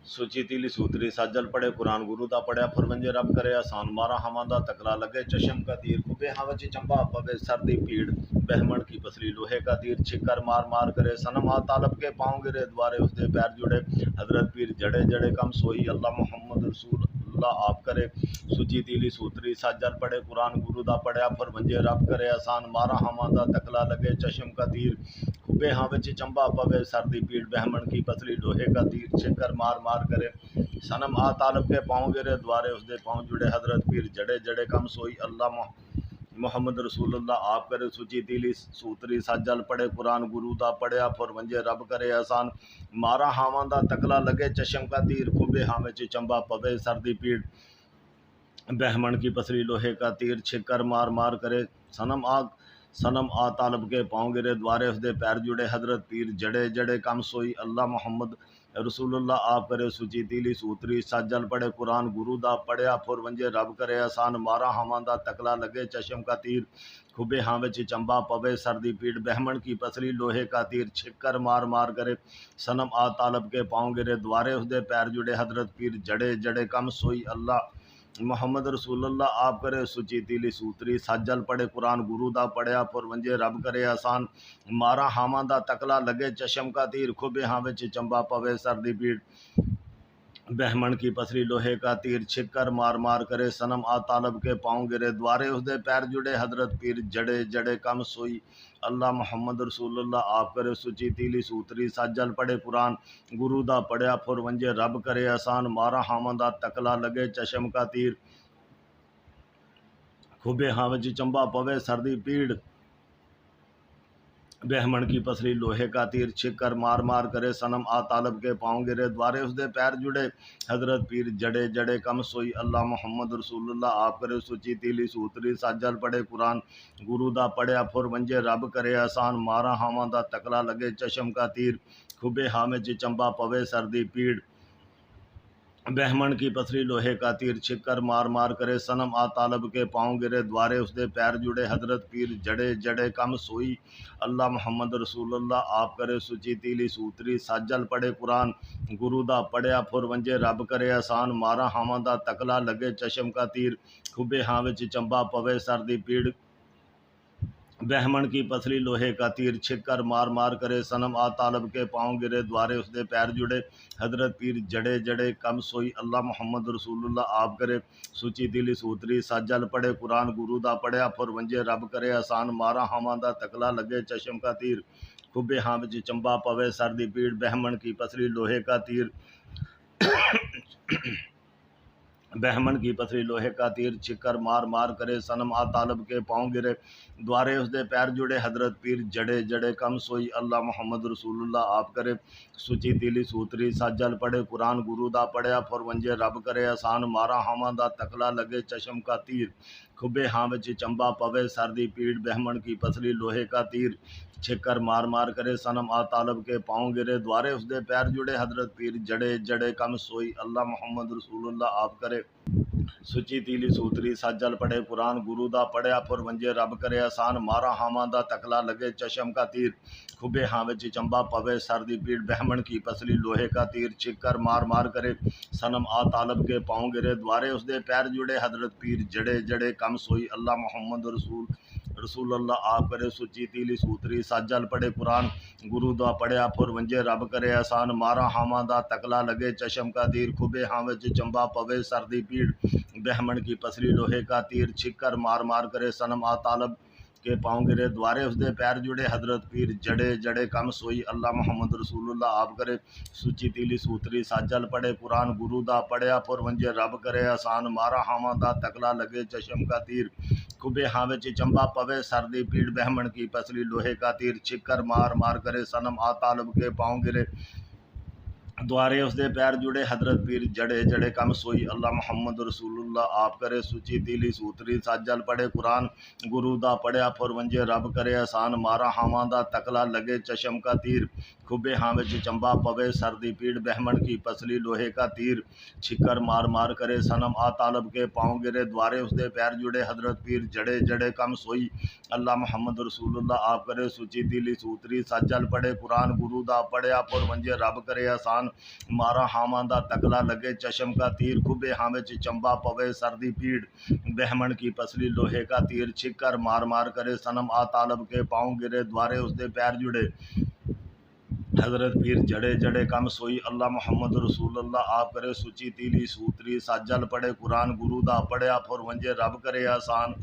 सुची तीली सूत्री साजल पड़े कुरान गुरु दा पढ़िया फरवंजे रब करे आसान मारा हवा दा तकला लगे चशम का तीर कुबे हवा च चंबा पवे सर्दी पीड़ बहमन की पसली लोहे का तीर छिक्कर मार मार करे सनम आ तालब के पाँव गिरे द्वारे उसके पैर जुड़े हजरत पीर जड़े जड़े कम सोई अल्लाह मोहम्मद रसूल अल्लाह आप करे सुची तीली सूत्री साजल पड़े कुरान गुरु दा पढ़िया फरवंजे रब करे आसान मारा हवा दा तकला लगे चशम का तीर खुबे हाँ बिच चंबा पवे सर्दी पीड़ बहमन की पसली लोहे का तीर छिक्कर मार मार करे सनम आ तालब के पाँव गिरे द्वारे उसके पाँव जुड़े हजरत पीर जड़े जड़े कम सोई अल्लाह मोहम्मद रसूलुल्लाह आप करे सुची तीली सूतरी साजल पड़े कुरान गुरु दा पढ़िया फरवंजे रब करे आसान मारा हावां दा तकला लगे चशम का तीर खुबे हाँ बिच चंबा पवे सर्दी पीड़ बहमन की पसली लोहे का तीर छिक्कर मार मार करे सनम आ तालब के पाँव गिरे द्वारे उसके पैर जुड़े हजरत पीर जड़े जड़े कम सोई अल्लाह मोहम्मद रसूलुल्लाह आप करे सुची तीली सूतरी साजल पड़े कुरान गुरु दा पढ़िया फरवंजे रब करे आसान मारा हवा दा तकला लगे चशम का तीर खुबे हाँ बिच चंबा पवे सर्दी पीड़ बहमन की पसली लोहे का तीर छिक्कर मार मार करे सनम आ तालब के पाँव गिरे द्वारे उसके पैर जुड़े हजरत पीर जड़े जड़े कम सोई अल्लाह मोहम्मद रसूलुल्लाह आप करे सुची तीली सूतरी साजल पड़े कुरान गुरु दा पढ़िया फरवंजे रब करे आसान मारा हावा दा तकला लगे चशम का तीर खुबे हाँ बिच चंबा पवे सर्दी पीड़ बहमन की पसली लोहे का तीर छिक्कर मार मार करे सनम आ तालब के पाँव गिरे द्वारे उसके पैर जुड़े हजरत पीर जड़े जड़े कम सोई अल्लाह मोहम्मद रसूलुल्लाह आप करे सुची तीली सूतरी साजल पड़े कुरान गुरु दा पढ़िया फरवंजे रब करे आसान मारा हावा दा तकला लगे चशम का तीर खुबे हाँ बिच चंबा पवे सर्दी पीड़ बहमन की पसली लोहे का तीर छिक्कर मार मार करे सनम आ तालब के पाँव गिरे द्वारे उसके पैर जुड़े हजरत पीर जड़े जड़े कम सोई अल्लाह मोहम्मद रसूलुल्लाह आप करे सुची तीली सूतरी साजल पड़े कुरान गुरु दा पढ़िया फरवंजे रब करे आसान मारा हावा दा तकला लगे चशम का तीर खुबे हाँ बिच चंबा पवे सर्दी पीड़ बहमन की पसली लोहे का तीर छिक्कर मार मार करे सनम आ तालब के पाँव गिरे द्वारे उसके पैर जुड़े हजरत पीर जड़े जड़े कम सोई अल्लाह मोहम्मद रसूलुल्लाह आप करे सुची तीली सूतरी साजल पड़े कुरान गुरु दा पढ़िया फरवंजे रब करे आसान मारा हावा दा तकला लगे चशम का तीर खुबे हाँ बिच चंबा पवे सर्दी पीड़ बहमन की पसली लोहे का तीर छिक्कर मार मार करे सनम आ तालब के पाँव गिरे द्वारे उसके पैर जुड़े हजरत पीर जड़े जड़े कम सोई अल्लाह मोहम्मद रसूलुल्लाह आप करे सुची दिली सूतरी साजल पड़े कुरान गुरु दा पढ़िया फरवंजे रब करे आसान मारा हवा दा तकला लगे चशम का तीर खुबे हाँ बिच चंबा पवे सर्दी पीड़ बहमन की पसली लोहे का तीर बहमन की पसली लोहे का तीर छिक्कर मार मार करे सनम आ तालब के पाँव गिरे द्वारे उसके पैर जुड़े हजरत पीर जड़े जड़े कम सोई अल्लाह मोहम्मद रसूलुल्लाह आप करे सुची तीली सूतरी साजल पड़े कुरान गुरु दा पढ़िया फरवंजे रब करे आसान मारा हवा दा तकला लगे चशम का तीर खुबे हाँ बिच चंबा पवे सर्दी पीड़ बहमन की पसली लोहे का तीर छिक्कर मार मार करे सनम आ तालब के पाँव गिरे द्वारे उसके पैर जुड़े हजरत पीर जड़े जड़े कम सोई अल्लाह मोहम्मद रसूलुल्लाह आप करे सुची तीली सूतरी साजल पड़े कुरान गुरु दा पढ़िया फरवंजे रब करे आसान मारा हावा दा तकला लगे चशम का तीर खुबे हाँ बिच चंबा पवे सर्दी पीड़ बहमन की पसली लोहे का तीर छिक्कर मार मार करे सनम आ तालब के पाँव गिरे द्वारे उसके पैर जुड़े हजरत पीर जड़े जड़े कम सोई अल्लाह मोहम्मद रसूलुल्लाह आप करे सुची तीली सूतरी साजल पड़े कुरान गुरु दा पढ़िया फरवंजे रब करे आसान मारा हावा दा तकला लगे चशम का तीर खुबे हाँ बिच चंबा पवे सर्दी पीड़ बहमन की पसली लोहे का तीर छिक्कर मार मार करे सनम आ तालब के पाँव गिरे द्वारे उसके पैर जुड़े हजरत पीर जड़े जड़े कम सोई अल्लाह मोहम्मद रसूलुल्लाह आप करे सुची तीली सूतरी साजल पड़े कुरान गुरु दा पढ़िया फरवंजे रब करे आसान मारा हावा दा तकला लगे चशम का तीर खुबे हाँ बिच चंबा पवे सर्दी पीड़ बहमन की पसली लोहे का तीर छिक्कर मार मार करे सनम आ तालब के पाँव गिरे द्वारे उसके पैर जुड़े हजरत पीर जड़े जड़े कम सोई अल्लाह मोहम्मद रसूलुल्लाह आप करे सुची तीली सूतरी साजल पड़े कुरान गुरु दा पढ़िया फरवंजे रब करे आसान मारा हावा दा तकला लगे चशम का तीर खुबे हाँ विच चंबा पवे सर्दी पीड़ बहमन की पसली लोहे का तीर छिक्कर मार मार करे सनम आ तालब के पाँव गिरे द्वारे उसदे पैर जुड़े हजरत पीर जड़े जड़े कम सोई अल्लाह मोहम्मद रसूलुल्लाह आप करे सुची दिली सूतरी सज्जल पड़े कुरान गुरु दा पढ़िया पुर वंजे रब करे आसान मारा हामा दा तकला लगे चशम का तीर खुबे हाँ विच चंबा पवे सर्दी पीड़ बहमन की पसली लोहे का तीर छिक्कर मार मार करे सनम आ तालब के पाँव गिरे द्वारे उसदे पैर जुड़े हजरत पीर जड़े जड़े कम सोई अल्लाह मोहम्मद रसूलुल्लाह आप करे सुची तीली सूतरी साजल पड़े कुरान गुरु दा पढ़िया फुर वंजे रब करे आसान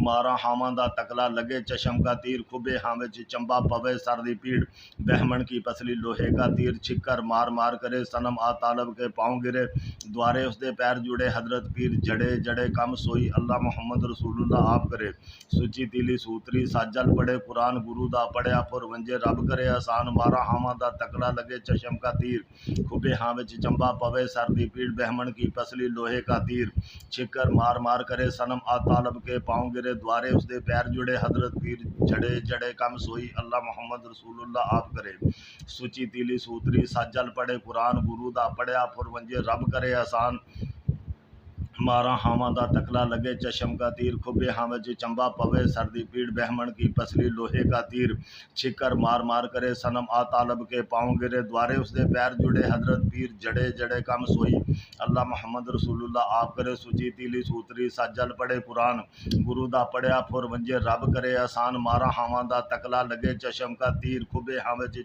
मारा हामा दा तकला लगे चशम का तीर खुबे हाँ विच चंबा पवे सर्दी पीड़ बहमन की पसली लोहे का तीर छिक्कर मार मार करे सनम आ तालब के पाँव गिरे द्वारे उसदे पैर जुड़े हजरत पीर जड़े जड़े कम सोई अल्लाह मोहम्मद रसूलुल्लाह आप करे सुची तीली सूतरी साजल पड़े कुरान गुरु दा पढ़िया फुर वंजे रब करे आसान मारा हामा दा तकला लगे चशम का तीर खुबे हाँ विच चंबा पवे सर्दी पीड़ बहमन की पसली लोहे का तीर छिक्कर मार मार करे सनम आ तालब के पाँव गिरे द्वारे उसदे पैर जुड़े हजरत पीर जड़े जड़े कम सोई अल्लाह मोहम्मद रसूलुल्लाह आप करे सुची तीली सूतरी साजल पड़े कुरान गुरु दा पढ़िया फुर वंजे रब करे आसान मारा हामा दा तकला लगे चशम का तीर खुबे हाँ विच चंबा पवे सर्दी पीड़ बहमन की पसली लोहे का तीर छिक्कर मार मार करे सनम आ तालब के पाँव गिरे द्वारे उसदे पैर जुड़े हजरत पीर जड़े जड़े कम सोई अल्लाह मोहम्मद रसूलुल्लाह आप करे सुची तीली सूतरी साजल पड़े कुरान गुरु दा पढ़िया फुर वंजे रब करे आसान मारा हामा दा तकला लगे चशम का तीर खुबे हाँ विच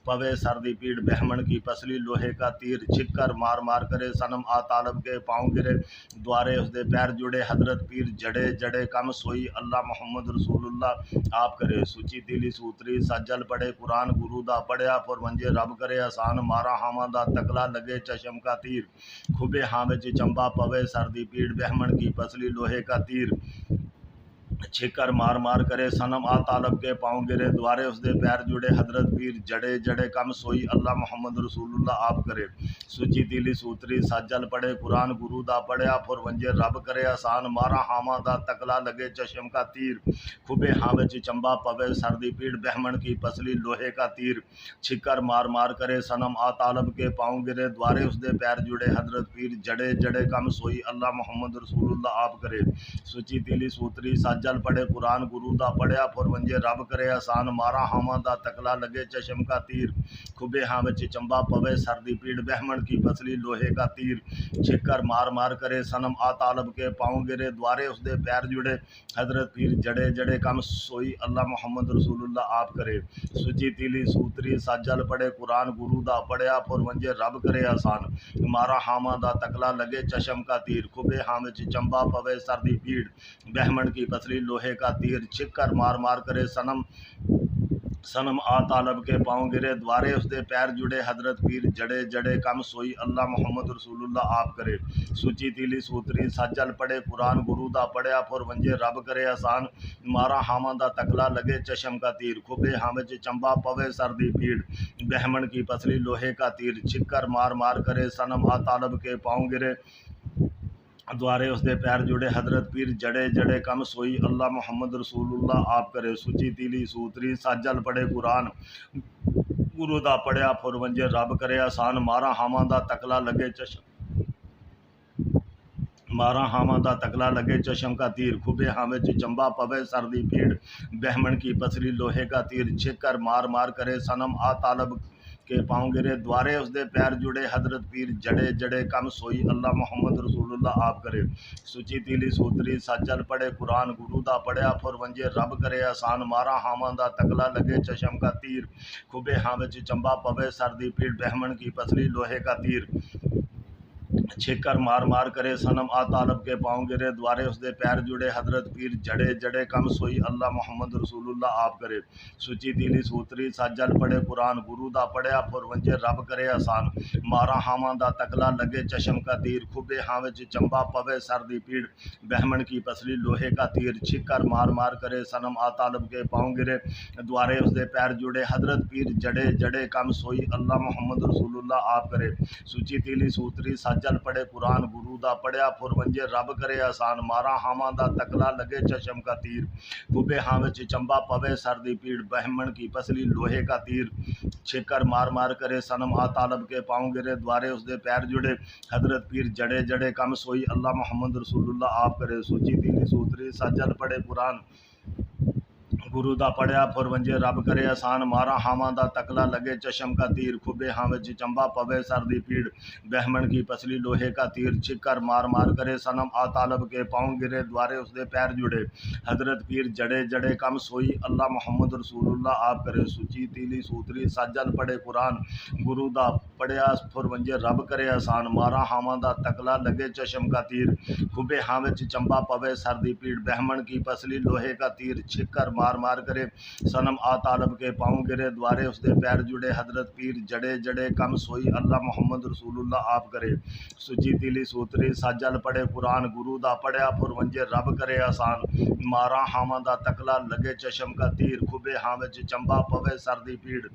चंबा पवे सर्दी पीड़ बहमन की पसली लोहे का तीर छिक्कर मार मार करे सनम आ तालब के पाँव गिरे द्वारे उसदे पैर जुड़े हजरत पीर जड़े जड़े कम सोई अल्लाह मोहम्मद रसूलुल्लाह आप करे सुची तीली सूतरी सज्जल पड़े कुरान गुरु दा पढ़िया फुर वंजे रब करे आसान मारा हामा दा तकला लगे चशम का तीर खुबे हाँ विच चंबा पवे सर्दी पीड़ बहमन की पसली लोहे का तीर छिक्कर मार मार करे सनम आ तालब के पाँव गिरे द्वारे उसदे पैर जुड़े हजरत पीर जड़े जड़े कम सोई अल्लाह मोहम्मद रसूलुल्लाह आप करे सुची तीली सूतरी साजल पड़े कुरान गुरु दा पढ़िया फुर वंजे रब करे आसान मारा हामा दा तकला लगे चशम का तीर खुबे हाँ विच चंबा पवे सर्दी पीड़ बहमन की पसली लोहे का तीर छिक्कर मार मार करे सनम आ तालब के पाँव गिरे द्वारे उसदे पैर जुड़े हजरत पीर जड़े जड़े कम सोई अल्लाह मोहम्मद रसूलुल्लाह आप करे सुची तीली सूतरी साजल पड़े कुरान गुरु दा पढ़िया फुर वंजे रब करे आसान मारा हामा दा तकला लगे चशम का तीर खुबे हाँ विच चंबा पवे सर्दी पीड़ बहमन की पसली लोहे का तीर छिक्कर मार मार करे सनम आ तालब के पाँव गिरे द्वारे उसदे पैर जुड़े हजरत पीर जड़े जड़े कम सोई अल्लाह मोहम्मद रसूलुल्लाह आप करे सुची तीली सूतरी साजल पड़े कुरान गुरु दा पढ़िया फुर वंजे रब करे आसान मारा हामा दा तकला लगे चशम का तीर खुबे हाँ विच चंबा पवे सर्दी पीड़ बहमन की पसली लोहे का तीर छिक्कर मार मार करे सनम आ तालब के पाँव गिरे द्वारे उसदे पैर जुड़े हजरत पीर जड़े जड़े कम सोई अल्लाह मोहम्मद रसूलुल्लाह आप करे सुची तीली सूतरी साजल पड़े कुरान गुरु दा पढ़िया फुर वंजे रब करे आसान मारा हामा दा तकला लगे चशम का तीर खुबे हाँ विच चंबा पवे सर्दी पीड़ बहमन की पसली लोहे का तीर छिक्कर मार मार करे सनम आ तालब के पाँव गिरे द्वारे उसदे पैर जुड़े हजरत पीर जड़े जड़े कम सोई अल्लाह मोहम्मद रसूलुल्लाह आप करे सुची तीली सूतरी साजल पड़े कुरान गुरु दा पढ़िया फुर वंजे रब करे आसान मारा हामा दा तकला लगे चशम का तीर खुबे हाँ विच चंबा पवे सर्दी पीड़ बहमन की पसली लोहे का तीर छिक्कर मार मार करे सनम आ तालब के पाँव गिरे द्वारे उसदे पैर जुड़े हजरत पीर जड़े जड़े कम सोई अल्लाह मोहम्मद रसूलुल्लाह आप करे सुची तीली सूतरी साजल पड़े कुरान गुरु दा पढ़िया फुर वंजे रब करे आसान मारा हामा दा तकला लगे चशम का तीर खुबे हाँ विच चंबा पवे सर्दी पीड़ बहमन की पसली लोहे का तीर छिक्कर मार मार करे सनम आ तालब के पाँव गिरे द्वारे उसदे पैर जुड़े हजरत पीर जड़े जड़े कम सोई अल्लाह मोहम्मद रसूलुल्लाह आप करे सुची तीली सूतरी साजल पड़े कुरान गुरु दा पढ़िया फुर वंजे रब करे आसान मारा हामा दा तकला लगे चशम का तीर खुबे हाँ विच चंबा पवे सर्दी पीड़ बहमन की पसली लोहे का तीर छिक्कर मार मार करे सनम आ तालब के पाँव गिरे द्वारे उसदे पैर जुड़े हजरत पीर जड़े जड़े कम सोई अल्लाह मोहम्मद रसूलुल्लाह आप करे सुची तीली सूतरी साजल पढ़े कुरान गुरु दा पढ़िया फुर वंजे रब करे आसान मारा हावां दा तकला लगे चशम का तीर खुबे हाँ विच चंबा पवे सर दी पीड़ बहमन की पसली लोहे का तीर छिकर मार मार करे सनम आ तालब के पाँव गिरे द्वारे उसदे पैर जुड़े हजरत पीर जड़े जड़े कम सोई अल्लाह मोहम्मद रसूलुल्लाह आप करे सूची तीली सूत्री सजल पढ़े कुरान गुरु दा पढ़िया फुर वंजे रब करे आसान मारा हावां दा तकला लगे चशम का तीर खुबे हाँ विच चंबा पवे सर दी पीड़ बहमन की पसली लोहे का तीर छिकर मार मार करे सनम आ तालब के पाँव गिरे द्वारे उसदे पैर जुड़े हजरत पीर जड़े जड़े कम सोई अल्लाह मोहम्मद रसूलुल्लाह आप करे सूची तीली सूत्री सजल पढ़े कुरान गुरु दा पढ़िया फुर वंजे रब करे आसान मारा हावां दा तकला लगे चशम का तीर खुबे हाँ विच चंबा पवे सर दी पीड़ बहमन की पसली लोहे का तीर छिकर मार मार करे सनम आ तालब के पाँव गिरे द्वारे उसदे पैर जुड़े हजरत पीर जड़े जड़े कम सोई अल्लाह मोहम्मद रसूलुल्लाह आप करे सुची तीली सूत्री सजल पढ़े कुरान गुरु दा पढ़िया फुर वंजे रब करे आसान मारा हावां दा तकला लगे चशम का तीर खुबे हाँ विच चंबा पवे सर दी पीड़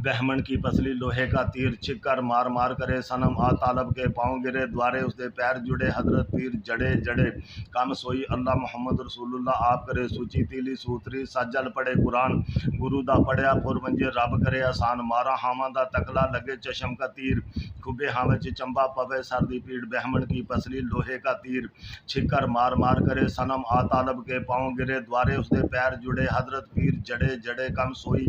बहमन की पसली लोहे का तीर छिकर मार मार करे सनम आ तालब के पाँव गिरे द्वारे उसदे पैर जुड़े हजरत पीर जड़े जड़े कम सोई अल्लाह मोहम्मद रसूलुल्लाह आप करे सूची तीली सूत्री सजल पढ़े कुरान गुरु दा पढ़िया फुर वंजे रब करे आसान मारा हावां दा तकला लगे चशम का तीर खुबे हाँ विच चंबा पवे सर दी पीड़ बहमन की पसली लोहे का तीर छिकर मार मार करे सनम आ तालब के पाँव गिरे द्वारे उसदे पैर जुड़े हजरत पीर जड़े जड़े कम सोई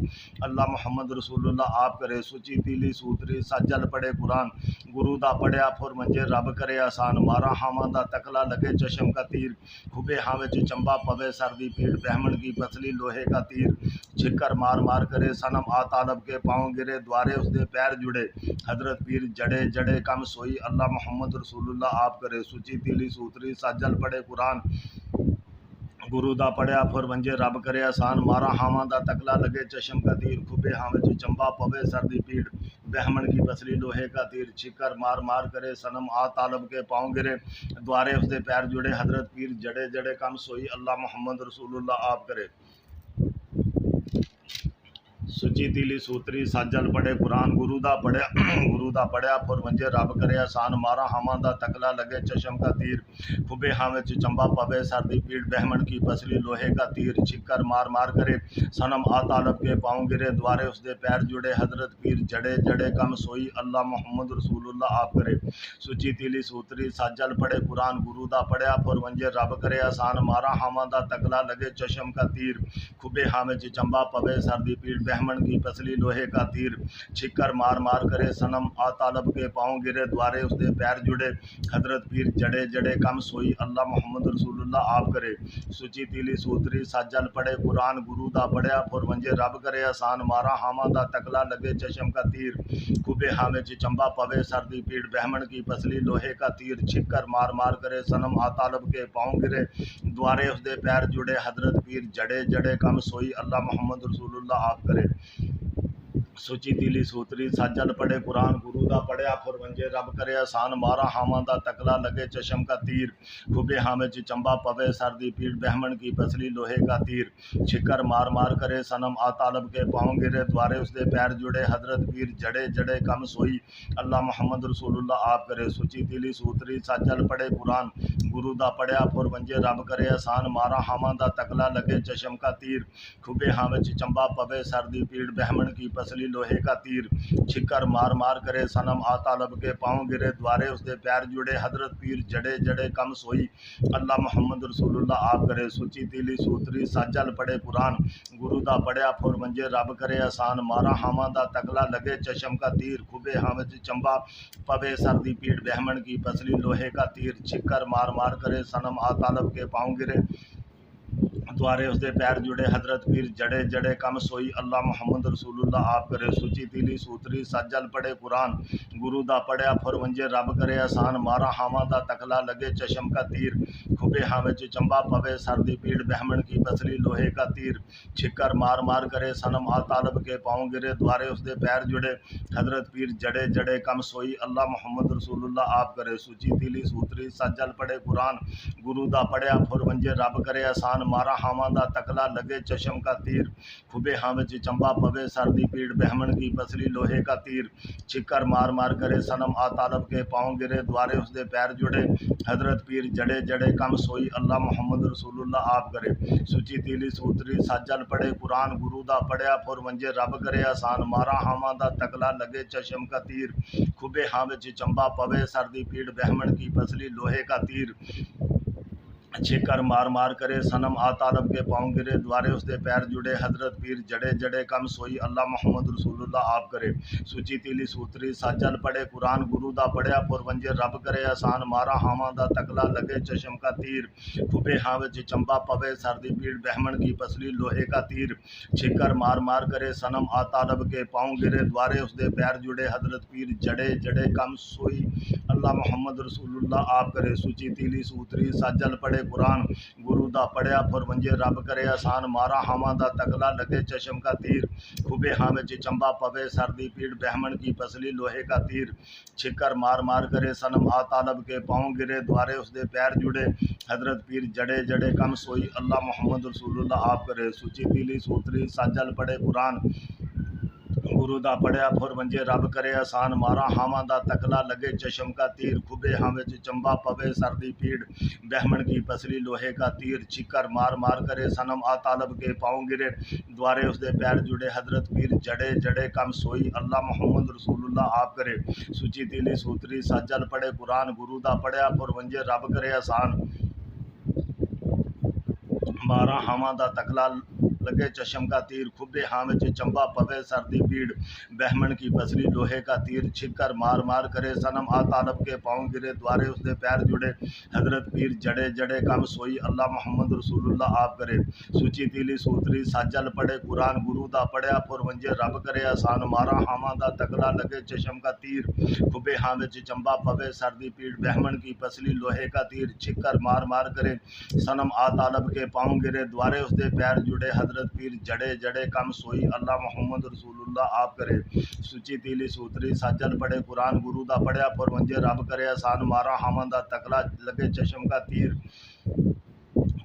अल्लाह मोहम्मद रसूलुल्लाह आप करे सूची तीली सूत्री सजल पढ़े कुरान गुरु दा पढ़िया फुर वंजे रब करे आसान मारा हावां दा तकला लगे चशम का तीर खुबे हाँ विच चंबा पवे सर दी पीड़ बहमन की पसली लोहे का तीर छिकर मार मार करे सनम आ तालब के पाँव गिरे द्वारे उसदे पैर जुड़े हजरत पीर जड़े जड़े कम सोई अल्लाह मोहम्मद रसूलुल्लाह आप करे सूची तीली सूत्री सजल पढ़े कुरान गुरु दा पढ़िया फुर वंजे रब करे आसान मारा हावां दा तकला लगे चशम का तीर खुबे हाँ विच चंबा पवे सर दी पीड़ बहमन की पसली लोहे का तीर छिकर मार मार करे सनम आ तालब के पाँव गिरे द्वारे उसदे पैर जुड़े हजरत पीर जड़े जड़े कम सोई अल्लाह मोहम्मद रसूलुल्लाह आप करे सुची तीली सूत्री सजल पढ़े कुरान गुरु दा पढ़िया फुर वंजे रब करे आसान मारा हावां दा तकला लगे चशम का तीर खुबे हाँ विच चंबा पवे सर दी पीड़ बहमन की पसली लोहे का तीर छिकर मार मार करे सनम आ तालब के पाँव गिरे द्वारे उसदे पैर जुड़े हजरत पीर जड़े जड़े कम सोई अल्लाह मोहम्मद रसूलुल्लाह आप करे सुची तीली सूत्री सजल पढ़े कुरान गुरु दा पढ़िया फुर वंजे रब करे आसान मारा हावां दा तकला लगे चशम का तीर खुबे हाँ विच चंबा पवे सर दी पीड़ बहमन की पसली लोहे का तीर छिकर मार मार करे सनम आ तालब के पाँव गिरे द्वारे उसदे पैर जुड़े हजरत पीर जड़े जड़े कम सोई अल्लाह मोहम्मद रसूलुल्लाह आप करे सुची तीली सूत्री सजल पढ़े कुरान गुरु दा पढ़िया फुर वंजे रब करे आसान मारा हावां दा तकला लगे चशम का तीर खुबे हाँ विच चंबा पवे सर दी पीड़ बहमन की पसली लोहे का तीर छिकर मार मार करे सनम आ तालब के पाँव गिरे द्वारे उसदे पैर जुड़े हजरत पीर जड़े जड़े कम सोई अल्लाह मोहम्मद रसूलुल्लाह आप करे सुची तीली सूत्री सजल पढ़े कुरान गुरु दा पढ़िया फुर वंजे रब करे आसान मारा हावां दा तकला लगे चशम का तीर खुबे हाँ विच चंबा पवे सर दी पीड़ बहमन की पसली लोहे का तीर छिकर मार मार करे सनम आ तालब के पाँव गिरे द्वारे उसदे पैर जुड़े हजरत पीर जड़े जड़े कम सोई अल्लाह मोहम्मद रसूलुल्लाह आप करे सूची तीली सूत्री सजल पढ़े कुरान गुरु दा पढ़िया फुर वंजे रब करे आसान मारा हावां दा तकला लगे चशम का तीर खुबे हाँ विच चंबा पवे सर दी पीड़ बहमन की पसली लोहे का तीर छिकर मार मार करे सनम आ तालब के पाँव गिरे द्वारे उसदे पैर जुड़े हजरत पीर जड़े जड़े कम सोई अल्लाह मोहम्मद रसूलुल्लाह आप करे सूची तीली सूत्री सजल पढ़े कुरान गुरु दा पढ़िया फुर वंजे रब करे आसान मारा हावां दा तकला लगे चशम का तीर खुबे हाँ विच चंबा पवे सर दी पीड़ बहमन की पसली लोहे का तीर छिकर मार मार करे सनम आ तालब के पाँव गिरे द्वारे उसदे पैर जुड़े हजरत पीर जड़े जड़े कम सोई अल्लाह मोहम्मद रसूलुल्लाह आप करे सूची तीली सूत्री सजल पढ़े कुरान गुरु दा पढ़िया फुर वंजे रब करे आसान मारा हावां दा तकला लगे चशम का तीर खुबे हाँ विच चंबा पवे सर दी पीड़ बहमन की पसली लोहे का तीर छिकर मार मार करे सनम आ तालब के पाँव गिरे द्वारे उसदे पैर जुड़े हजरत पीर जड़े जड़े कम सोई अल्लाह मोहम्मद रसूलुल्लाह आप करे सूची तीली सूत्री सजल पढ़े कुरान गुरु दा पढ़िया फुर वंजे रब करे आसान मारा हावां दा तकला लगे चशम का तीर खुबे हाँ विच चंबा पवे सर्दी पीड़ बहमन की पसली लोहे का तीर छिक्कर मार मार करे सनम आ तालब के पाँव गिरे द्वारे उसके पैर जुड़े हजरत पीर जड़े जड़े कम सोई अल्लाह मुहम्मद रसूलुल्लाह आप करे सुची तीली सूतरी साजल पड़े कुरान गुरु दा पढ़िया फुर वंजे रब करे आसान मारा हावां दा तकला लगे चशम का तीर खुबे हाँ विच चंबा पवे सर्दी पीड़ बहमन की पसली लोहे का तीर छिकर मार मार करे सनम आ तालब के पाँव गिरे द्वारे उसके पैर जुड़े हजरत पीर जड़े जड़े कम सोई अल्लाह मोहम्मद रसूलुल्लाह आप करे सुची तीली सूतरी साजल पड़े कुरान गुरु दा पढ़िया पुर वंजे रब करे आसान मारा हावां दा तकला लगे चशम का तीर खुबे हाँ विच चंबा पवे सर्दी पीड़ बहमन की पसली लोहे का तीर छिकर मार मार करे सनम आ तालब के पाँव गिरे द्वारे उसके पैर जुड़े हजरत पीर जड़े जड़े कम सोई अल्लाह मोहम्मद रसूलुल्लाह आप करे सुची तीली सूतरी साजल पड़े कुरान गुरु दा पढ़िया फुर वंजे रब करे आसान मारा हावां दा तकला लगे चशम का तीर खुबे हाँ विच चंबा पवे सर्दी पीड़ बहमन की पसली लोहे का तीर छिकर मार मार करे सनम आ तालब के पाँव गिरे द्वारे उसके पैर जुड़े हजरत पीर जड़े जड़े कम सोई अल्लाह मोहम्मद रसूलुल्लाह आप करे सुची तीली सूतरी साजल पड़े कुरान गुरु दा पढ़िया फुर वंजे रब करे आसान मारा हावां दा तकला लगे चशम का तीर खुबे हाँ विच चंबा पवे सर्दी पीड़ बहमन की पसली लोहे का तीर छिकर मार मार करे सनम आ तालब के पाँव गिरे द्वारे उसके पैर जुड़े हजरत पीर जड़े जड़े कम सोई अल्लाह मोहम्मद रसूलुल्लाह आप करे सुची तीली सूतरी साजल पड़े कुरान गुरु दा पढ़िया फुर वंजे रब करे आसान मारा हावां दा तकला लगे चशम का तीर खुबे हाँ विच चंबा पवे सर्दी पीड़ बहमन की पसली लोहे का तीर छिकर मार मार करे सनम आ तालब के पाँव गिरे द्वारे उसके पैर जुड़े हजरत पीर जड़े जड़े कम सोई अल्लाह मोहम्मद रसूलुल्लाह आप करे सुची तीली सूतरी साजल पड़े कुरान गुरु दा पढ़िया फुर वंजे रब करे आसान मारा हावां दा तकला लगे चशम का तीर खुबे हाँ विच चंबा पवे सर्दी पीड़ बहमन की पसली लोहे का तीर छिकर मार मार करे सनम आ तालब के पाँव गिरे द्वारे उसके पैर जुड़े हजरत पीर जड़े जड़े कम सोई अल्लाह मोहम्मद रसूलुल्लाह आप करे सुची तीली सूतरी साजल पड़े कुरान गुरु दा पढ़िया फुर वंजे रब करे आसान मारा हावां दा तकला लगे चशम का तीर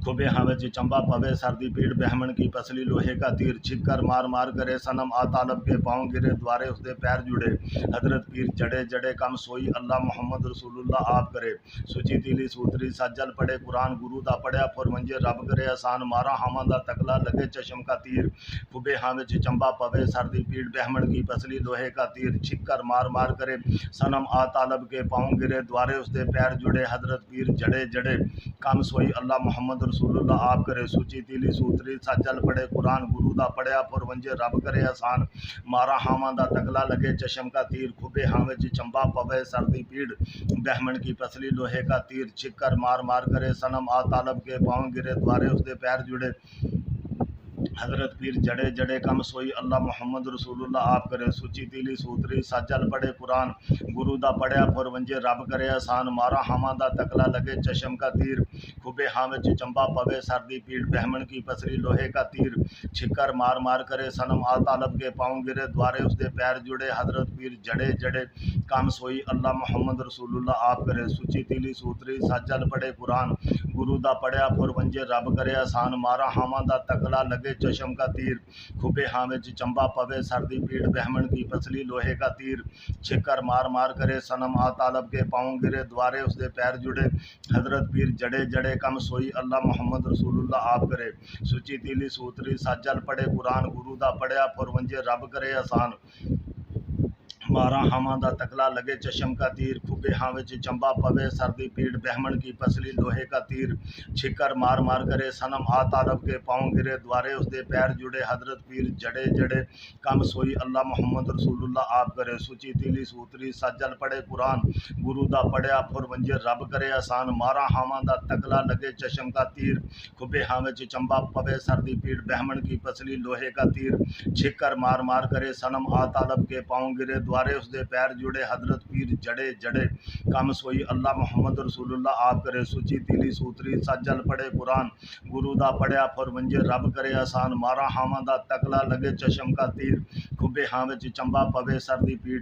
खुबे हाँ विच चंबा पवे सर्दी पीड़ बहमन की पसली लोहे का तीर छिकर मार मार करे सनम आ तालब के पाँव गिरे द्वारे उसके पैर जुड़े हजरत पीर जड़े जड़े कम सोई अल्लाह मोहम्मद रसूलुल्लाह आप करे सुची तीली सूतरी साजल पड़े कुरान गुरु दा पढ़िया फुर वंजे रब करे आसान मारा हावां दा तकला लगे चशम का तीर खुबे हाँ विच चंबा पवे सर्दी पीड़ बहमन की पसली लोहे का तीर छिकर मार मार करे सनम आ तालब के पाँव गिरे द्वारे उसके पैर जुड़े हजरत पीर जड़े जड़े कम सोई अल्लाह मोहम्मद रसूलुल्लाह आप करे सुची तीली सूतरी साजल पड़े कुरान गुरु दा पढ़िया फुर वंजे रब करे आसान मारा हावां दा तकला लगे चशम का तीर खुबे हाँ विच चंबा पवे सर्दी पीड़ बहमन की पसली लोहे का तीर छिकर मार मार करे सनम आ तालब के पाँव गिरे द्वारे उसके पैर जुड़े हजरत पीर जड़े जड़े कम सोई अल्लाह मोहम्मद रसूलुल्लाह आप करे सुची तीली सूतरी साजल पड़े कुरान गुरु दा पढ़िया फुर वंजे रब करे आसान मारा हावां दा तकला लगे चशम का तीर खुबे हाँ विच चंबा पवे सर्दी पीड़ बहमन की पसली लोहे का तीर छिकर मार मार करे सनम आ तालब के पाँव गिरे द्वारे उसके पैर जुड़े हजरत पीर जड़े जड़े कम सोई अल्लाह मोहम्मद रसूलुल्लाह आप करे सुची तीली सूतरी साजल पड़े कुरान गुरु दा पढ़िया फुर वंजे रब करे आसान मारा हावां दा तकला लगे चशम का तीर खुबे हाँ विच चंबा पवे सर्दी पीड़ बहमन की पसली लोहे का तीर छिकर मार मार करे सनम आ तालब के पाँव गिरे द्वारे उसके पैर जुड़े हजरत पीर जड़े जड़े कम सोई अल्लाह मोहम्मद रसूलुल्लाह आप करे सुची तीली सूतरी साजल पड़े कुरान गुरु दा पढ़िया फुर वंजे रब करे आसान मारा हावां दा तकला लगे चशम का तीर खुबे हाँ विच चंबा पवे सर्दी पीड़ बहमन की पसली लोहे का तीर छिकर मार मार करे सनम आ तालब के पाँव गिरे द्वारे उसके पैर जुड़े हजरत पीर जड़े जड़े कम सोई अल्लाह मोहम्मद रसूलुल्लाह आप करे सुची तीली सूतरी साजल पड़े कुरान गुरु दा पढ़िया फुर वंजे रब करे आसान मारा हावां दा तकला लगे चशम का तीर खुबे हाँ विच चंबा पवे सर्दी पीड़ बहमन की पसली लोहे का तीर छिकर मार मार करे सनम आ तालब के पाँव गिरे द्वारे उसके पैर जुड़े हजरत पीर जड़े जड़े कम सोई अल्लाह मोहम्मद रसूलुल्लाह आप करे सुची तीली सूतरी साजल पड़े कुरान गुरु दा पढ़िया फुर वंजे रब करे आसान मारा हावां दा तकला लगे चशम का तीर खुबे हाँ विच चंबा पवे सर्दी पीड़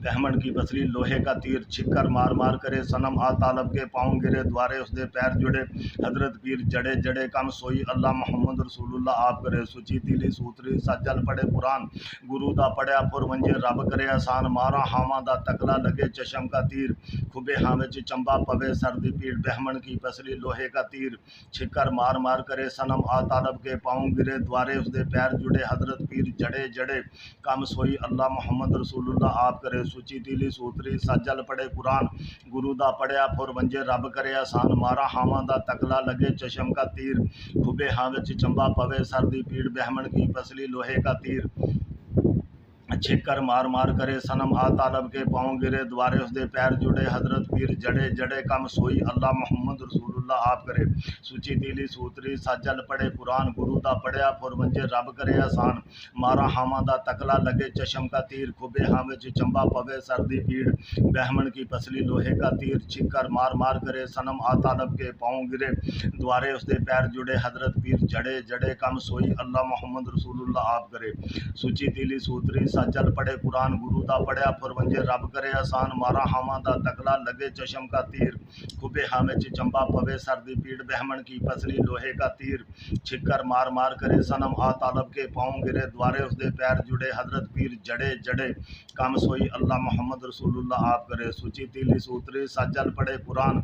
बहमन की पसली लोहे का तीर छिक्कर मार मार करे सनम आ तालब के पाँव गिरे द्वारे उसके पैर जुड़े हजरत पीर जड़े जड़े कम सोई अल्लाह मोहम्मद रसूलुल्लाह आप करे सुची तीली सूतरी सज्जल पड़े कुरान गुरु दा पढ़िया फुर वंजे रब करे आसान मारा हावा दा तकला लगे चशम का तीर खुबे हावे च चंबा पवे सर्दी पीड़ बहमन की पसली लोहे का तीर छिक्कर मार मार करे सनम आ तालब के पाँव गिरे द्वारे उसके पैर जुड़े हजरत पीर जड़े जड़े कम सोई अल्लाह मोहम्मद रसूलुल्लाह आप करे सुची तीली सूतरी सज्जल पड़े कुरान गुरु दा पढ़िया फुर वंजे रब करे आसान मारा हावा दा तकला लगे चशम का तीर खुबे हावे च चंबा पवे सर्दी पीड़ बहमन की पसली लोहे का तीर छिक्कर मार मार करे सनम आ तालब के पाँव गिरे द्वारे उसके पैर जुड़े हजरत पीर जड़े जड़े कम सोई अल्लाह मोहम्मद रसूलुल्लाह आप करे सुची तीली सूतरी सज्जल पड़े कुरान गुरु दा पढ़िया फुर वंजे रब करे आसान मारा हावा दा तकला लगे चशम का तीर खुबे हावे च चंबा पवे सर्दी पीड़ बहमन की पसली लोहे का तीर छिक्कर मार मार करे सनम आ तालब के पाँव गिरे द्वारे उसके पैर जुड़े हजरत पीर जड़े जड़े कम सोई अल्लाह मोहम्मद रसूलुल्लाह आप करे सुची तीली सूतरी सज्जल पड़े कुरान गुरु दा पढ़िया फुर वंजे रब करे आसान मारा हावा दा तकला लगे चशम का तीर खुबे हावे च चंबा पवे सर्दी पीड़ बहमन की पसली लोहे का तीर छिक्कर मार मार करे सनम आ तालब के पाँव गिरे द्वारे उसके पैर जुड़े हजरत पीर जड़े जड़े कम सोई अल्लाह मोहम्मद रसूलुल्लाह आप करे सुची तीली सूतरी सज्जल पड़े कुरान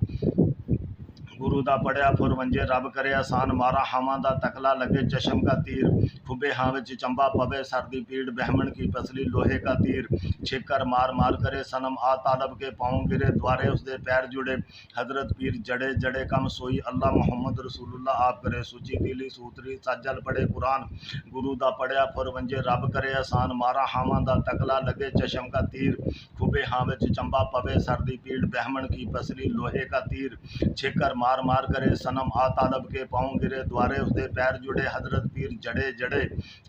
गुरु दा पढ़िया फुर वंजे रब करे आसान मारा हावा दा तकला लगे चशम का तीर खुबे हावे च चंबा पवे सर्दी पीड़ बहमन की पसली लोहे का तीर छिक्कर मार मार करे सनम आ तालब के पाँव गिरे द्वारे उसके पैर जुड़े हजरत पीर जड़े जड़े कम सोई अल्लाह मोहम्मद रसूलुल्लाह आप करे सुची तीली सूतरी सज्जल पड़े कुरान गुरु दा पढ़िया फुर वंजे रब करे आसान मारा हावा दा तकला लगे चशम का तीर खुबे हावे च चंबा पवे सर्दी पीड़ बहमन की पसली लोहे का तीर छिक्कर मार मार करे सनम आ तालब के पाँव गिरे द्वारे उसके पैर जुड़े हजरत पीर जड़े जड़े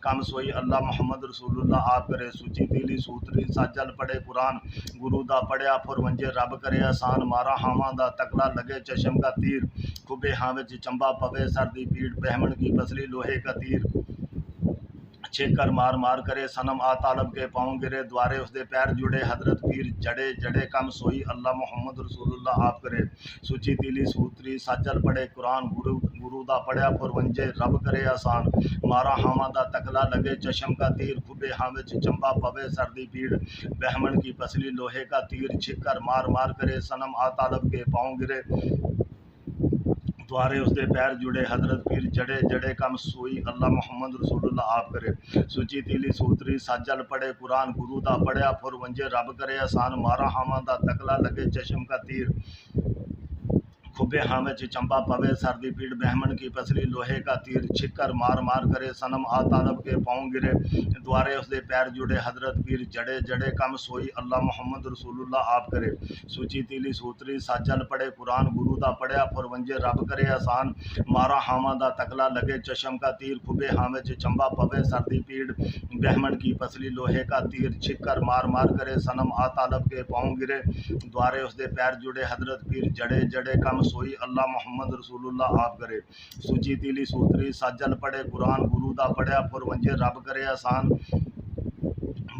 कम सोई अल्लाह मोहम्मद रसूलुल्लाह आप करे सुची तीली सूतरी सज्जल पड़े कुरान गुरु दा पढ़िया फुर वंजे रब करे आसान मारा हावा दा तकला लगे चशम का तीर खुबे हावे च चंबा पवे सर्दी पीड़ बहमन की पसली लोहे का तीर छिक्कर मार मार करे सनम आ तालब के पाँव गिरे द्वारे उसके पैर जुड़े हजरत पीर जड़े जड़े कम सोई अल्लाह मोहम्मद रसूलुल्लाह आप करे सुची तीली सूतरी सज्जल पड़े कुरान गुरु दा पढ़िया फुर वंजे रब करे आसान मारा हावा दा तकला लगे चशम का तीर खुबे हावे च चंबा पवे सर्दी पीड़ बहमन की पसली लोहे का तीर छिक्कर मार मार करे सनम आ तालब के पाँव गिरे द्वारे उसके पैर जुड़े हजरत पीर जड़े जड़े कम सोई अल्लाह मोहम्मद रसूलुल्लाह आप करे सुची तीली सूतरी सज्जल पड़े कुरान गुरु दा पढ़िया फुर वंजे रब करे आसान मारा हावा दा तकला लगे चशम का तीर खुबे हावे च चंबा पवे सर्दी पीड़ बहमन की पसली लोहे का तीर छिक्कर मार मार करे सनम आ तालब के पाँव गिरे द्वारे उसके पैर जुड़े हजरत पीर जड़े जड़े कम सोई अल्लाह मोहम्मद रसूलुल्लाह आप करे सुची तीली सूतरी सज्जल पड़े कुरान गुरु दा पढ़िया फुर वंजे रब करे आसान मारा हावा दा तकला लगे चशम का तीर खुबे हावे च चंबा पवे सर्दी पीड़ बहमन की पसली लोहे का तीर छिक्कर मार मार करे सनम आ तालब के पाँव गिरे द्वारे उसके पैर जुड़े हजरत पीर जड़े जड़े कम सोई अल्लाह मोहम्मद रसूलुल्लाह आप करे सुची तीली सूतरी सज्जल पड़े कुरान गुरु दा पढ़िया फुर वंजे रब करे आसान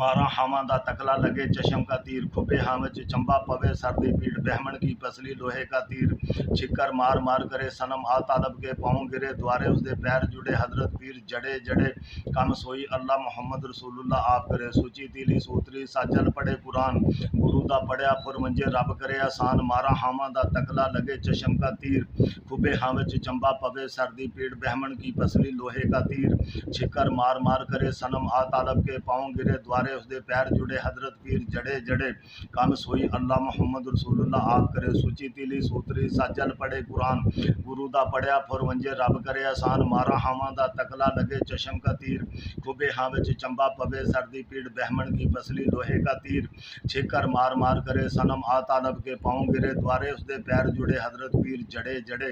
मारा हावा दा तकला लगे चशम का तीर खुबे हावे च चंबा पवे सर्दी पीड़ बहमन की पसली लोहे का तीर छिक्कर मार मार करे सनम आ तालब के पाँव गिरे द्वारे उसके पैर जुड़े हजरत पीर जड़े जड़े कम सोई अल्लाह मोहम्मद रसूलुल्लाह आप करे सुची तीली सूतरी सज्जल पड़े कुरान गुरु दा पढ़िया फुर वंजे रब करे आसान मारा हावा दा तकला लगे चशम का तीर खुबे हावे च चंबा पवे सर्दी पीड़ बहमन की पसली लोहे का तीर छिक्कर मार मार करे सनम आ तालब के पाँव गिरे द्वारे उसके पैर जुड़े हजरत पीर जड़े जड़े कम सोई अल्लाह मोहम्मद रसूलुल्लाह आप करे सुची तीली सूतरी सज्जल पड़े कुरान गुरु दा पढ़िया फुर वंजे रब करे आसान मारा हावा दा तकला लगे चशम का तीर खुबे हावे च चंबा पवे सर्दी पीड़ बहमन की पसली लोहे का तीर छिक्कर मार मार करे सनम आ तालब के पाँव गिरे द्वारे उसके पैर जुड़े हजरत पीर जड़े जड़े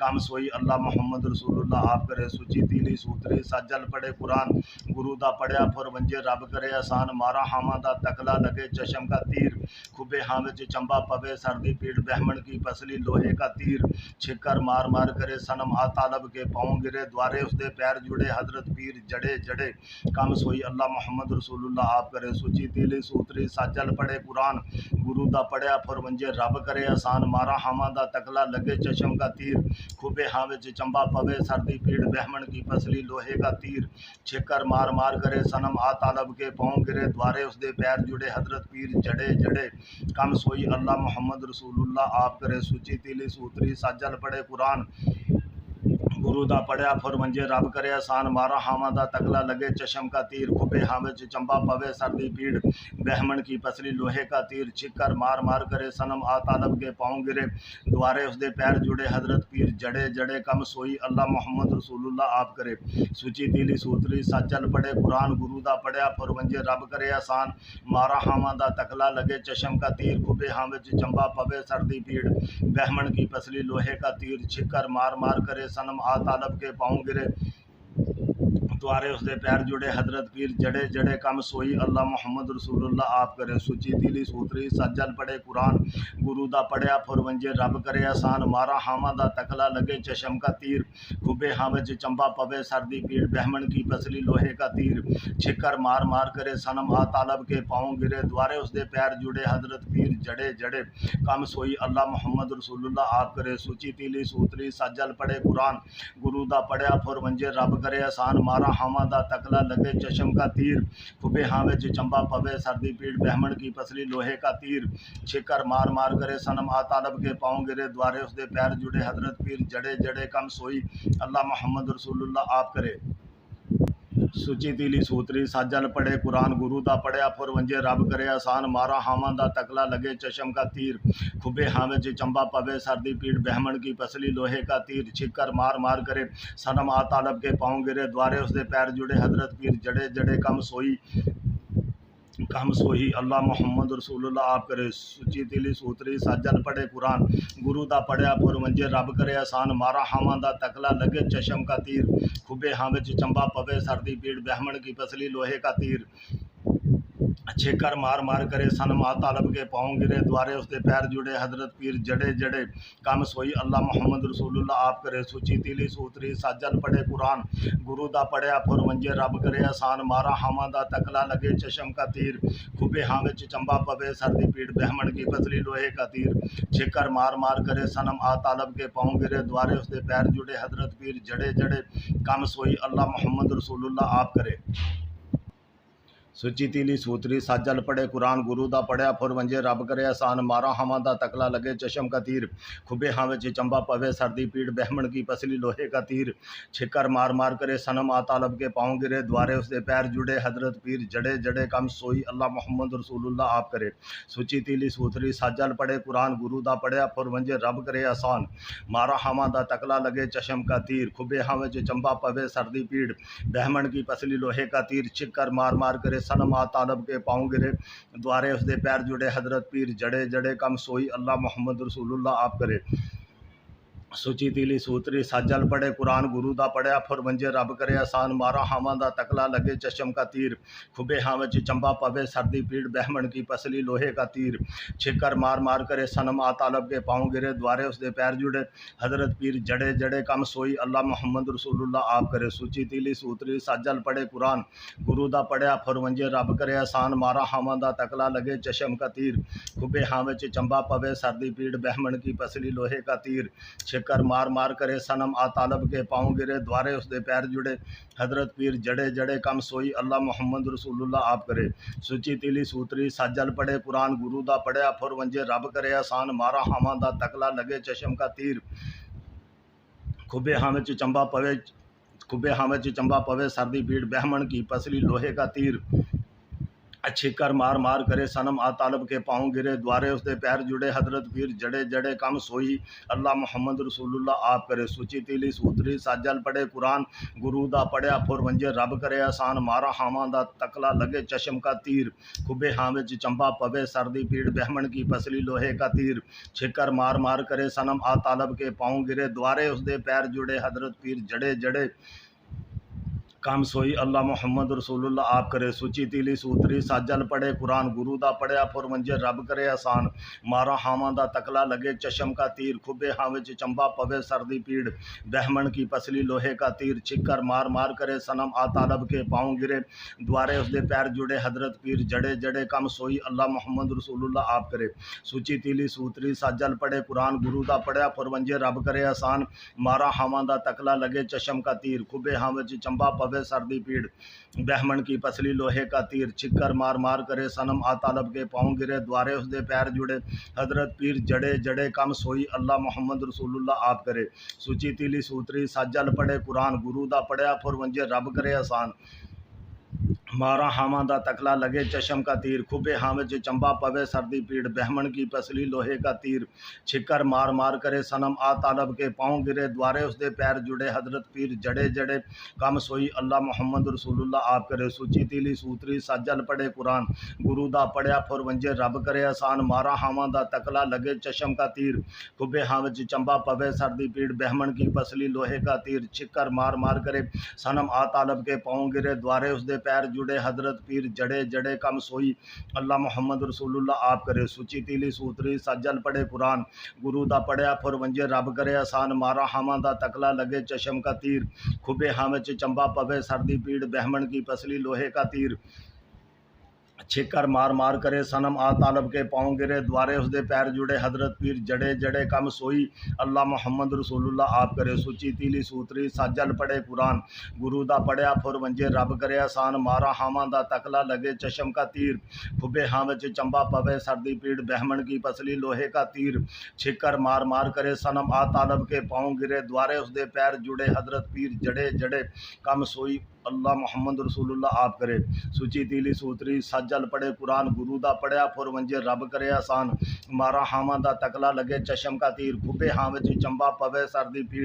कम सोई अल्लाह मोहम्मद रसूलुल्लाह आप करे सुची तीली सूतरी सज्जल पड़े कुरान गुरु दा पढ़िया फुर वंजे रब करे आसान आसान मारा हामा दा तकला लगे चशम का तीर खुबे हाँ विच चंबा पवे सर्दी पीड़ बहमन की पसली लोहे का तीर छिकर मार मार करे सनम आ तालब के पाँव गिरे द्वारे उसके पैर जुड़े हजरत पीर जड़े जड़े कम सोई अल्लाह मोहम्मद रसूलुल्लाह आप करे सुची तीली सूतरी साजल पड़े कुरान गुरु दा पढ़िया फुरवंजे रब करे आसान मारा हामा दा तकला लगे चशम का तीर खुबे हाँ विच चंबा पवे सर्दी पीड़ बहमन की पसली लोहे का तीर छिकर मार मार करे सनम आ तालब के पाँव गिरे द्वारे उसके पैर जुड़े हजरत पीर जड़े जड़े कम सोई अल्लाह मोहम्मद रसूलुल्लाह आप करे सुची तीली सूतरी साजल पड़े कुरान गुरु दा पढ़िया फुरवंजे रब करे आसान मारा हामा दा तकला लगे चशम का तीर खुबे हाँ विच चंबा पवे सर्दी पीड़ बहमन की पसली लोहे का तीर छिकर मार मार करे सनम आ तालब के पाँव गिरे द्वारे उसके पैर जुड़े हजरत पीर जड़े जड़े कम सोई अल्लाह मोहम्मद रसूलुल्लाह आप करे सुची तीली सूतरी साजल पड़े कुरान गुरु दा पढ़िया फुरवंजे रब करे आसान मारा हामा दा तकला लगे चशम का तीर खुबे हाँ विच चंबा पवे सर्दी पीड़ बहमन की पसली लोहे का तीर छिकर मार मार करे सनम आ तालब के पाँव गिरे द्वारे उसके पैर जुड़े हजरत पीर जड़े जड़े कम सोई अल्लाह मोहम्मद रसूलुल्लाह आप करे सुची तीली सूतरी सज्जल पड़े कुरान गुरु दा पढ़िया फुरवंजे रब करे आसान मारा हामा दा तकला लगे चशम का तीर खुबे हाँ विच चंबा पवे सर्दी पीड़ बहमन की पसली लोहे का तीर छिकर मार मार करे सनम आ तालब के पाँव गिरे द्वारे उसके पैर जुड़े हजरत पीर जड़े जड़े कम सोई अल्लाह मोहम्मद रसूलुल्लाह आप करे सुची तीली सूतरी सज्जल पड़े कुरान गुरु दा पढ़िया फुरवंजे रब करे आसान मारा हामा दा तकला लगे चशम का तीर खुबे हाँ विच चंबा पवे सर्दी पीड़ बहमन की पसली लोहे का तीर छिकर मार मार करे सनम आ तालब के पाँव गिरे द्वारे उसके पैर जुड़े हजरत पीर जड़े जड़े कम सोई अल्लाह मोहम्मद रसूलुल्लाह आप करे सुची तीली सूतरी साजल पड़े कुरान गुरु दा पढ़िया फुरवंजे रब करे आसान मारा हामा दा तकला लगे चशम का तीर खुबे हाँ विच चंबा पवे सर्दी पीड़ बहमन की पसली लोहे का तीर छिकर मार मार करे सनम आ तालब के पाँव गिरे द्वारे उसके पैर जुड़े हजरत पीर जड़े जड़े कम सोही अल्लाह मोहम्मद रसूलुल्लाह आप करे सुची तीली सूतरी साजल पड़े कुरान गुरु दा पढ़िया फुरवंजे रब करे आसान मारा हामा दा तकला लगे चशम का तीर खुबे हाँ विच चंबा पवे सर्दी पीड़ बहमन की पसली लोहे का तीर छिकर मार मार करे सनम आ तालब के पाँव गिरे द्वारे उसके पैर जुड़े हजरत पीर जड़े जड़े कम सोई अल्लाह मोहम्मद रसूलुल्लाह आप करे सुची तीली सूतरी साजल पड़े कुरान गुरु दा पढ़िया फुरवंजे रब करे आसान मारा हामा दा तकला लगे चशम का तीर खुबे हाँ विच चंबा पवे सर्दी पीड़ बहमन की पसली लोहे का तीर छिकर मार मार करे सनम आ तालब के पाँव गिरे द्वारे उसके पैर जुड़े हजरत पीर जड़े जड़े कम सोई अल्लाह मोहम्मद रसूलुल्लाह आप करे सुची तीली सूतरी साजल पड़े कुरान गुरु दा पढ़िया फुरवंजे रब करे आसान मारा हामा दा तकला लगे चशम का तीर खुबे हाँ विच चंबा पवे सर्दी पीड़ बहमन की पसली लोहे का तीर छिकर मार मार करे सनम आ तालब के पाँव गिरे द्वारे उसके पैर जुड़े हजरत पीर जड़े जड़े कम सोई अल्लाह मोहम्मद रसूलुल्लाह आप करे सुची तीली सूतरी साजल पड़े कुरान गुरु दा पढ़िया फुरवंजे रब करे आसान मारा हामा दा तकला लगे चशम का तीर खुबे हाँ विच चंबा पवे सर्दी पीड़ बहमन की पसली लोहे का तीर छिकर मार मार करे सनम आ तालब के पाँव गिरे द्वारे उसके पैर जुड़े हजरत पीर जड़े जड़े कम सोई अल्लाह मोहम्मद रसूलुल्लाह आप करे सुची तीली सूतरी साजल पड़े कुरान गुरु दा पढ़िया फुरवंजे रब करे आसान मारा हामा दा तकला लगे चशम का तीर खुबे हाँ विच चंबा पवे सर्दी पीड़ बहमन की पसली लोहे का तीर छिकर मार मार करे सनम आ तालब के पाँव गिरे द्वारे उसके पैर जुड़े हजरत पीर जड़े जड़े कम सोई अल्लाह मोहम्मद रसूलुल्लाह आप करे सुची तीली सूतरी साजल पड़े कुरान गुरु दा पढ़िया फुरवंजे रब करे आसान मारा हामा दा तकला लगे चशम का तीर खुबे हाँ विच चंबा पवे सर्दी पीड़ बहमन की पसली लोहे का तीर छिकर मार मार करे सनम आ तालब के पाँव गिरे द्वारे उसके पैर जुड़े हजरत पीर जड़े जड़े कम सोई अल्लाह मोहम्मद रसूलुल्लाह आप करे सुची तीली सूतरी साजल पड़े कुरान गुरु दा पढ़िया फुरवंजे रब करे आसान मारा हामा दा तकला लगे चशम का तीर खुबे हाँ विच चंबा पवे सर्दी पीड़ बहमन की पसली लोहे का तीर छिकर मार मार करे सनम आ तालब के पाँव गिरे द्वारे उसके पैर जुड़े हजरत पीर जड़े जड़े कम सोई अल्लाह मोहम्मद रसूलुल्लाह आप करे सुची तीली सूतरी साजल पड़े कुरान गुरु दा पढ़िया फुरवंजे रब करे आसान मारा हामा दा तकला लगे चशम का तीर खुबे हाँ विच चंबा पवे सर्दी पीड़ बहमन की पसली लोहे का तीर छिकर मार मार करे सनम आ तालब के पाँव गिरे द्वारे उसके पैर जुड़े हजरत पीर जड़े जड़े काम सोई अल्लाह मुहम्मद रसूलुल्लाह आप करे सुची तीली सूतरी साजल पड़े कुरान गुरु दा पढ़िया फुर मंजे रब करे आसान मारा हावां दा तकला लगे चशम का तीर खुबे हावे च चंबा पवे सर्दी पीड़ बहमन की पसली लोहे का तीर छिक्कर मार मार करे सनम आ तालब के पाँव गिरे द्वारे उसदे पैर जुड़े हजरत पीर जड़े जड़े कम सोई अल्लाह मुहम्मद रसूलुल्लाह आप करे सुची तीली सूतरी साजल पड़े कुरान गुरु दा पढ़िया फुर मंजे रब करे आसान मारा हावां दा तकला लगे चशम का तीर खुबे हावे च चंबा पवे सर्दी पीड़ बहमन की पसली लोहे का तीर छिक्कर मार मार करे सनम आ तालब के पाँव गिरे द्वारे उसदे पैर जुड़े हजरत पीर जड़े जड़े कम सोई अल्लाह मुहम्मद रसूलुल्लाह आप करे सुची तीली सूतरी साजल पड़े कुरान गुरु दा पढ़िया फुर वंजे रब करे आसान मारा हामा दा तकला लगे चशम का तीर खुबे हावे च चंबा पवे सर्दी पीड़ बहमन की पसली लोहे का तीर छिक्कर मार मार करे सनम आ तालब के पाँव गिरे द्वारे उसदे पैर जुड़े हजरत पीर जड़े जड़े कम सोई अल्लाह मुहम्मद रसूलुल्लाह आप करे सुची तीली सूतरी साजल पड़े कुरान गुरु दा पढ़िया फुर वंजे रब करे आसान मारा हामा दा तकला लगे चशम का तीर खुबे हावे च चंबा पवे सर्दी पीड़ बहमन की पसली लोहे का तीर छिक्कर मार मार करे सनम आ तालब के पाँव गिरे द्वारे उसदे पैर जुड़े हजरत पीर जड़े जड़े कम सोई अल्लाह मुहम्मद रसूलुल्लाह आप करे सुची तीली सूतरी साजल पड़े कुरान गुरु दा पढ़िया फुर वंजे रब करे आसान मारा हामा दा तकला लगे चशम का तीर खुबे हावे च चंबा पवे सर्दी पीड़ बहमन की पसली लोहे का तीर छिक्कर मार मार करे सनम आ तालब के पाँव गिरे द्वारे उसदे पैर जुड़े हजरत पीर जड़े जड़े कम सोई अल्लाह मुहम्मद रसूलुल्लाह आप करे सुची तीली सूतरी साजल पड़े कुरान गुरु दा पढ़िया फुर वंजे रब करे आसान मारा हामा दा तकला लगे चशम का तीर खुबे हावे च चंबा पवे सर्दी पीड़ बहमन की पसली लोहे का तीर छिक्कर मार मार करे सनम आ तालब के पाँव गिरे द्वारे उसदे पैर जुड़े हजरत पीर जड़े जड़े कम सोई अल्लाह मुहम्मद रसूलुल्लाह आप करे सुची तीली सूतरी साजल पड़े कुरान गुरु दा पढ़िया फुर वंजे रब करे आसान मारा हामा दा तकला लगे चशम का तीर खुबे हावे च चंबा पवे सर्दी पीड़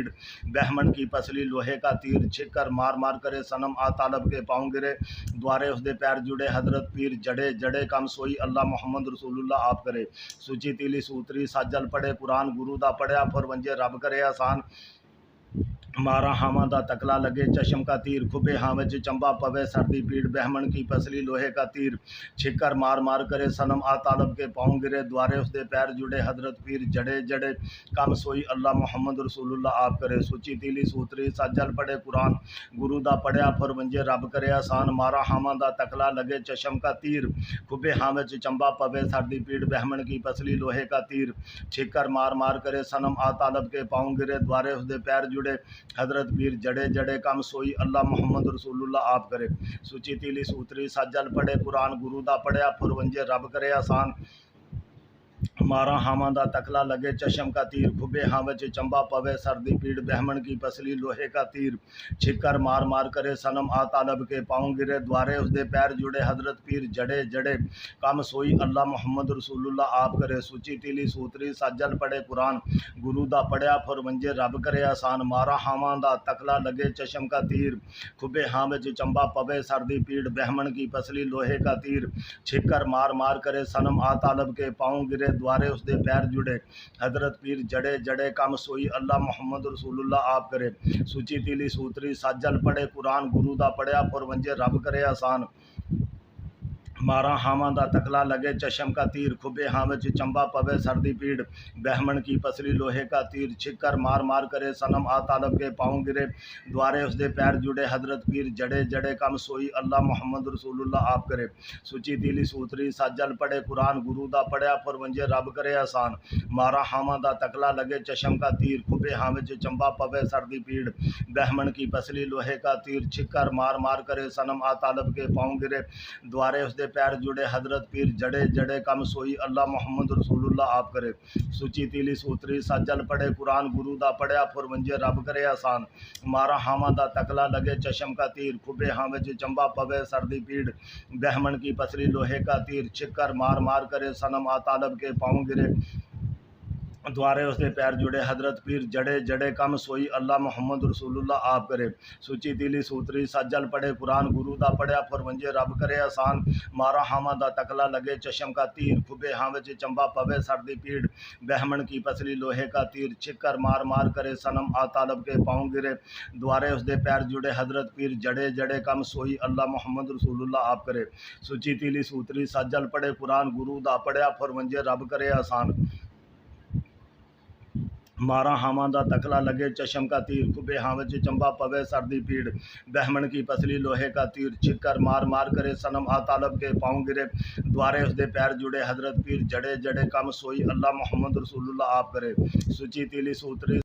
बहमन की पसली लोहे का तीर छिक्कर मार मार करे सनम आ तालब के पाँव गिरे द्वारे उसदे पैर जुड़े हजरत पीर जड़े जड़े कम सोई अल्लाह मुहम्मद रसूलुल्लाह आप करे सुची तीली सूतरी साजल पड़े कुरान गुरु दा पढ़िया फुर वंजे रब करे आसान मारा हामा दा तकला लगे चशम का तीर खुबे हावे च चंबा पवे सर्दी पीड़ बहमन की पसली लोहे का तीर छिक्कर मार मार करे सनम आ तालब के पाँव गिरे द्वारे उसदे पैर जुड़े हजरत पीर जड़े जड़े कम सोई अल्लाह मुहम्मद रसूलुल्लाह आप करे सुची तीली सूतरी साजल पड़े कुरान गुरु दा पढ़िया फुर वंजे रब करे आसान मारा हामा दा तकला लगे चशम का तीर खुबे हावे च चंबा पवे सर्दी पीड़ बहमन की पसली लोहे का तीर छिक्कर मार मार करे सनम आ तालब के पाँव गिरे द्वारे उसदे पैर जुड़े हजरत पीर जड़े जड़े कम सोई अल्लाह मुहम्मद रसूलुल्लाह आप करे सुची तीली सूतरी साजल पड़े कुरान गुरु दा पढ़िया फुर वंजे रब करे आसान मारा हामा दा तकला लगे चशम का तीर खुबे हावे च चंबा पवे सर्दी पीड़ बहमन की पसली लोहे का तीर छिक्कर मार मार करे सनम आ तालब के पाँव गिरे द्वारे उसदे पैर जुड़े हजरत पीर जड़े जड़े कम सोई अल्लाह मुहम्मद रसूलुल्लाह आप करे सुची तीली सूतरी साजल पड़े कुरान गुरु दा पढ़िया फुर वंजे रब करे आसान मारा हामा दा तकला लगे चशम का तीर खुबे हावे च चंबा पवे सर्दी पीड़ बहमन की पसली लोहे का तीर छिक्कर मार मार करे सनम आ तालब के पाँव गिरे द्वारे उसदे पैर जुड़े हजरत पीर जड़े जड़े कम सोई अल्लाह मुहम्मद रसूलुल्लाह आप करे सुची तीली सूतरी साजल पड़े कुरान गुरु दा पढ़िया फुर वंजे रब करे आसान मारा हामा दा तकला लगे चशम का तीर खुबे हावे च चंबा पवे सर्दी पीड़ बहमन की पसली लोहे का तीर छिक्कर मार मार करे सनम आ तालब के पाँव गिरे द्वारे उसदे पैर जुड़े हजरत पीर जड़े जड़े कम सोई अल्लाह मुहम्मद रसूलुल्लाह आप करे सुची तीली सूतरी साजल पड़े कुरान गुरु दा पढ़िया फुर वंजे रब करे आसान मारा हामा दा तकला लगे चशम का तीर खुबे हावे च चंबा पवे सर्दी पीड़ बहमन की पसली लोहे का तीर छिक्कर मार मार करे सनम आ तालब के पाँव गिरे द्वारे उसदे पैर जुड़े हजरत पीर जड़े जड़े कम सोई अल्लाह मुहम्मद रसूलुल्लाह आप करे सुची तीली सूतरी साजल पड़े कुरान गुरु दा पढ़िया फुर वंजे रब करे आसान मारा हामा दा तकला लगे चशम का तीर खुबे हावे च चंबा पवे सर्दी पीड़ बहमन की पसली लोहे का तीर छिक्कर मार मार करे सनम आ तालब के पाँव गिरे द्वारे उसके पैर जुड़े हजरत पीर जड़े जड़े कम सोई अल्लाह मुहम्मद रसूलुल्लाह आप करे सुची तीली सूतरी सज्जल पड़े कुरान गुरु दा पढ़िया फरवंजे रब करे आसान मारा हामा दा तकला लगे चशम का तीर खुबे हाँ विच चंबा पवे सर्दी पीड़ बहमन की पसली लोहे का तीर छिक्कर मार मार करे सनम आ तालब के पाँव गिरे द्वारे उसके पैर जुड़े हजरत पीर जड़े जड़े कम सोई अल्लाह मुहम्मद रसूलुल्लाह आप करे सुची तीली सूतरी सज्जल पड़े कुरान गुरु दा पढ़िया फरवंजे रब करे आसान मारा हामा दा तकला लगे चशम का तीर खुबे हाँ विच चंबा पवे सर्दी पीड़ बहमन की पसली लोहे का तीर छिक्कर मार मार करे सनम आ तालब के पाँव गिरे द्वारे उसके पैर जुड़े हजरत पीर जड़े जड़े कम सोई अल्लाह मुहम्मद रसूलुल्लाह आप करे सुची तीली सूतरी